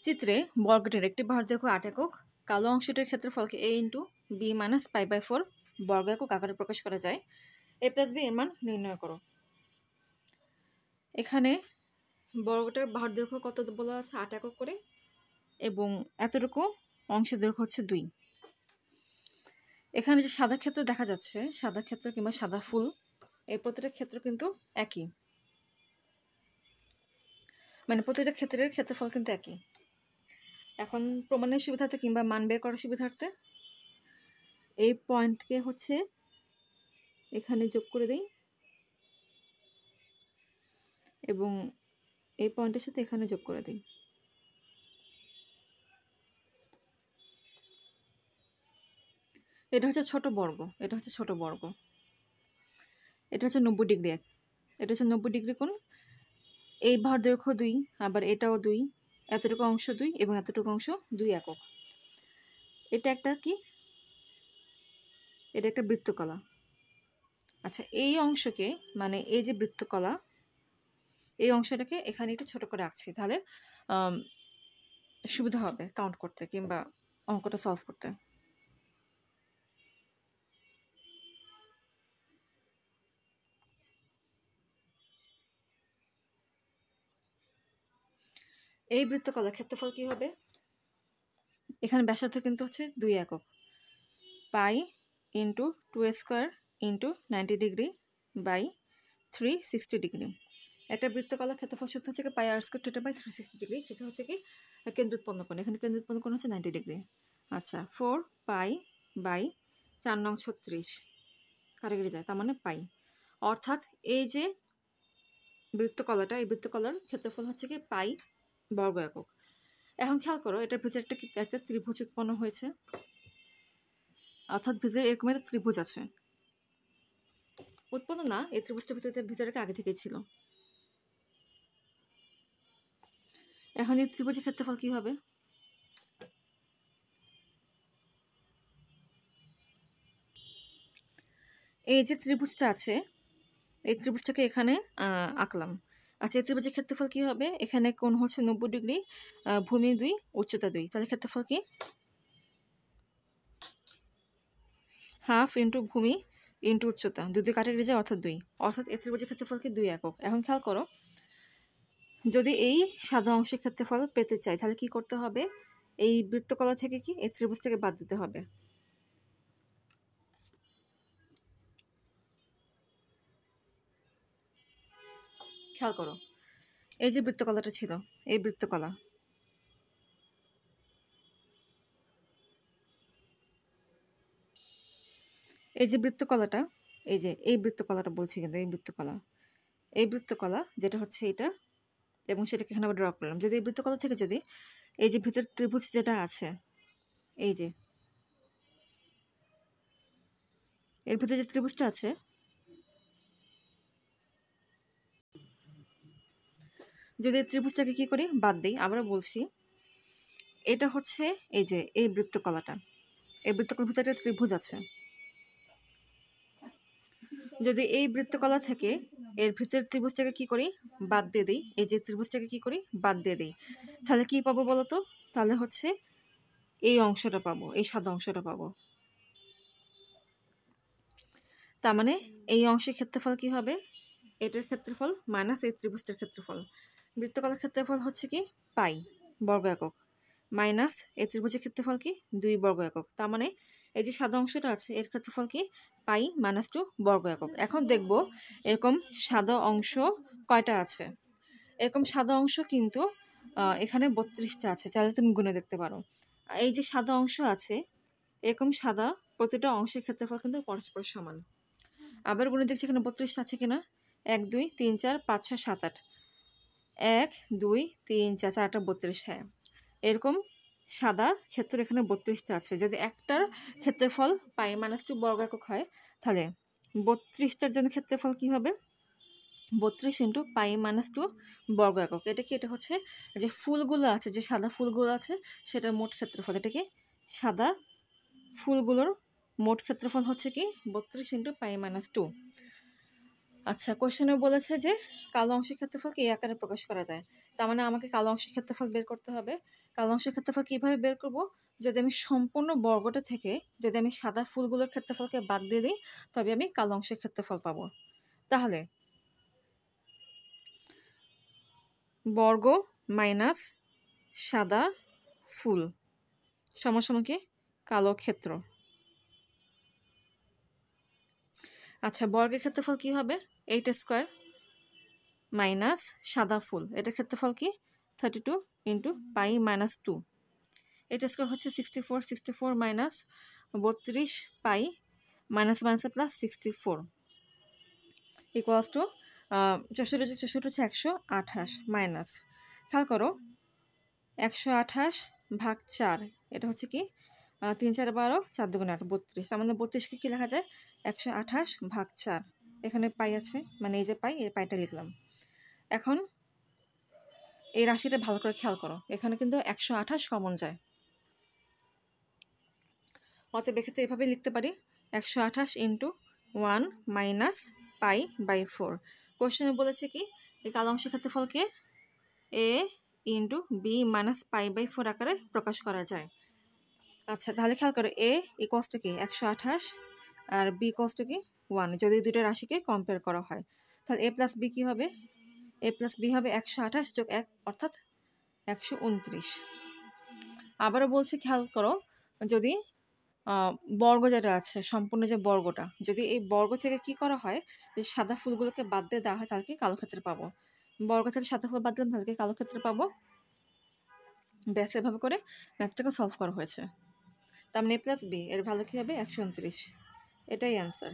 চিত্রে বর্গটির একটি ভারদৈর্ঘ্য 8 একক, কালো অংশটির ক্ষেত্রফলকে a × b - π/4 বর্গ একক আকারে প্রকাশ করা যায়। a + b এর মান নির্ণয় করো। এখানে বর্গটার ভারদৈর্ঘ্য কত বলা আছে? 8 একক করে, এবং এতটুকু অংশের দৈর্ঘ্য হচ্ছে 2। এখানে যে সাদা ক্ষেত্র দেখা যাচ্ছে, সাদা ক্ষেত্র কিংবা সাদা ফুল, এই প্রতিটা ক্ষেত্র কিন্তু একই, মানে প্রতিটা ক্ষেত্রের ক্ষেত্রফল কিন্তু একই। এখন প্রমাণের সুবিধার্থে কিংবা মান বের করার সুবিধার্থে এই পয়েন্টকে হচ্ছে এখানে যোগ করে দিই, এবং এই পয়েন্টের সাথে এখানে যোগ করে দিই। এটা হচ্ছে ছোট বর্গ, এটা হচ্ছে ছোট বর্গ, এটা হচ্ছে 90 ডিগ্রি, এটা হচ্ছে 90 ডিগ্রি কোণ। এই ভারদৈর্ঘ্য 2, আবার এটাও 2, এতটুকু অংশ 2 এবং এতটুকু অংশ 2 একক। এটা একটা কি? এটা একটা বৃত্তকলা। আচ্ছা, এই অংশকে, মানে এই যে বৃত্তকলা, এই অংশটাকে এখানে একটু ছোট করে আঁকছি, তাহলে সুবিধা হবে কাউন্ট করতে কিংবা অঙ্কটা সলভ করতে। এই বৃত্তকলার ক্ষেত্রফল কি হবে? এখানে ব্যাসার্ধ কিন্তু হচ্ছে 2 একক, পাই × 2² × 90 ডিগ্রি বাই 360 ডিগ্রি। একটা বৃত্তকলার ক্ষেত্রফল সূত্র হচ্ছে কি πr² θ / 360 ডিগ্রি। সেটা হচ্ছে কি কেন্দ্র উৎপন্ন কোণ, এখানে কেন্দ্র উৎপন্ন কোণ হচ্ছে 90 ডিগ্রি। আচ্ছা, 4 পাই বাই 4 নং 36 কাটাকাটি যায়, তার মানে পাই। অর্থাৎ এই যে বৃত্তকলাটা, এই বৃত্তকলার ক্ষেত্রফল হচ্ছে কি পাই বর্গ একক। এখন খেয়াল করো, এটার ভিতরে একটা ত্রিভুজ উৎপন্ন হয়েছে, অর্থাৎ ভিতরে এরকম একটা ত্রিভুজ আছে। উৎপন্ন না, এই ত্রিভুজটার ভিতরে আগে থেকেই ছিল। এখন এই ত্রিভুজের ক্ষেত্রফল কি হবে? এই যে ত্রিভুজটা আছে, এই ত্রিভুজটাকে এখানে আঁকলাম। আচ্ছা, এই ত্রিভুজের ক্ষেত্রফল কি হবে? এখানে কোণ হচ্ছে 90 ডিগ্রি, ভূমি 2, উচ্চতা 2, তাহলে ক্ষেত্রফল কি? হাফ × ভূমি × উচ্চতা, 2 দিয়ে কাটাকাটি যায়, অর্থাৎ 2। অর্থাৎ এই ত্রিভুজের ক্ষেত্রফল কি 2 একক। এখন খেয়াল করো, যদি এই সাদা অংশের ক্ষেত্রফল পেতে চাই, তাহলে কি করতে হবে? এই বৃত্তকলা থেকে কি এই ত্রিভুজটাকে বাদ দিতে হবে। খেয়াল করো, এই যে বৃত্তকলাটা ছিল, এই বৃত্তকলা, এই যে বৃত্তকলাটা, এই যে এই বৃত্তকলাটা বলছি, কিন্তু এই বৃত্তকলা যেটা হচ্ছে এটা, এবং সেটাকে এখানে আবার ড্র করলাম। যদি এই বৃত্তকলা থেকে যদি এই যে ভিতর ত্রিভুজ যেটা আছে, এই যে এর ভিতরে যে ত্রিভুজটা আছে, যদি ত্রিভুজটাকে কি করি? বাদ দিই। আবারও বলছি, এটা হচ্ছে এই যে এই বৃত্তকলাটা, এই বৃত্তকলার ভিতরে একটা ত্রিভুজ আছে। যদি এই বৃত্তকলা থেকে এর ভিতরের ত্রিভুজটাকে কি করি? বাদ দিয়ে দিই। এই যে ত্রিভুজটাকে কি করি? বাদ দিয়ে দিই। তাহলে কি পাবো বলো তো? তাহলে হচ্ছে এই অংশটা পাবো, এই সাদা অংশটা পাবো। তার মানে এই অংশের ক্ষেত্রফল কি হবে? এটার ক্ষেত্রফল মাইনাস এই ত্রিভুজটার ক্ষেত্রফল। বৃত্তকলার ক্ষেত্রফল হচ্ছে কি পাই বর্গ একক, মাইনাস এই ত্রিভুজের ক্ষেত্রফল কি 2 বর্গ একক। তার মানে এই যে সাদা অংশটা আছে, এর ক্ষেত্রফল কি পাই - 2 বর্গ একক। এখন দেখব এরকম সাদা অংশ কয়টা আছে। এরকম সাদা অংশ কিন্তু এখানে 32টা আছে, চাইলে তুমি গুণে দেখতে পারো। এই যে সাদা অংশ আছে, এরকম সাদা প্রতিটা অংশের ক্ষেত্রফল কিন্তু পরস্পর সমান। আবার গুণে দেখছি এখানে 32টা আছে কিনা। 1 2 3 4 5 6 7 8, 1 2 3 4 4টা 32, হ্যাঁ, এরকম সাদা ক্ষেত্র এখানে 32টা আছে। যদি একটার ক্ষেত্রফল পাই - 2 বর্গ একক হয়, তাহলে 32টার জন্য ক্ষেত্রফল কি হবে? 32 × পাই - 2 বর্গ একক। এটা কি? এটা হচ্ছে যে ফুলগুলো আছে, যে সাদা ফুলগুলো আছে, সেটার মোট ক্ষেত্রফল। এটা কি? সাদা ফুলগুলোর মোট ক্ষেত্রফল হচ্ছে কি 32 × পাই - 2। আচ্ছা, কোশ্চেনে বলেছে যে কালো অংশের ক্ষেত্রফলকে এই আকারে প্রকাশ করা যায়। তার মানে আমাকে কালো অংশের ক্ষেত্রফল বের করতে হবে। কালো অংশের ক্ষেত্রফল কীভাবে বের করব? যদি আমি সম্পূর্ণ বর্গটা থেকে যদি আমি সাদা ফুলগুলোর ক্ষেত্রফলকে বাদ দিয়ে দিই, তবে আমি কালো অংশের ক্ষেত্রফল পাবো। তাহলে বর্গ মাইনাস সাদা ফুল সমান কি কালো ক্ষেত্র। আচ্ছা, বর্গের ক্ষেত্রফল কি হবে? 8² মাইনাস সাদা ফুল, এটার ক্ষেত্রফল কি 32 ইন্টু পাই মাইনাস 2। 8² হচ্ছে 64, 64 minus 32 pi minus minus plus 64 equals to 64 64 হচ্ছে 128 মাইনাস, খেয়াল করো 128 ভাগ 4, এটা হচ্ছে কি 3 4 12, 4 2 8 32। তার মানে 32কে কী লেখা যায়? 128 ভাগ 4। এখানে পাই আছে, মানে এই যে পাই, এই পাইটা লিখলাম। এখন এই রাশিটা ভালো করে খেয়াল করো, এখানে কিন্তু 128 কমন যায়। অতএব এক্ষেত্রে এভাবে লিখতে পারি 128 ইন্টু 1 মাইনাস পাই বাই 4। কোশ্চেনে বলেছে কি এই কালো অংশের ক্ষেত্রফলকে A into B minus pi by 4 আকারে প্রকাশ করা যায়। আচ্ছা, তাহলে খেয়াল করো এ ইকুয়ালস টু কি 128 আর বি ইকুয়ালস টু কি 1, যদি দুটো রাশিকে কম্পেয়ার করা হয়। তাহলে এ প্লাস বি কী হবে? এ প্লাস বি হবে 128 যোগ 1 অর্থাৎ 129। আবারও বলছি, খেয়াল করো যদি বর্গ যেটা আছে সম্পূর্ণ যে বর্গটা, যদি এই বর্গ থেকে কি করা হয় যে সাদা ফুলগুলোকে বাদ দিয়ে দেওয়া হয়, তাহলে কি কালো ক্ষেত্রে পাবো। বর্গ থেকে সাদা ফুল বাদ দিলাম, তাহলে কি কালো ক্ষেত্রে পাবো। ব্যাস এভাবে করে ম্যাথটাকে সলভ করা হয়েছে। তার মানে এ প্লাস বি এর ভ্যালু কী হবে? 129। এটাই অ্যান্সার।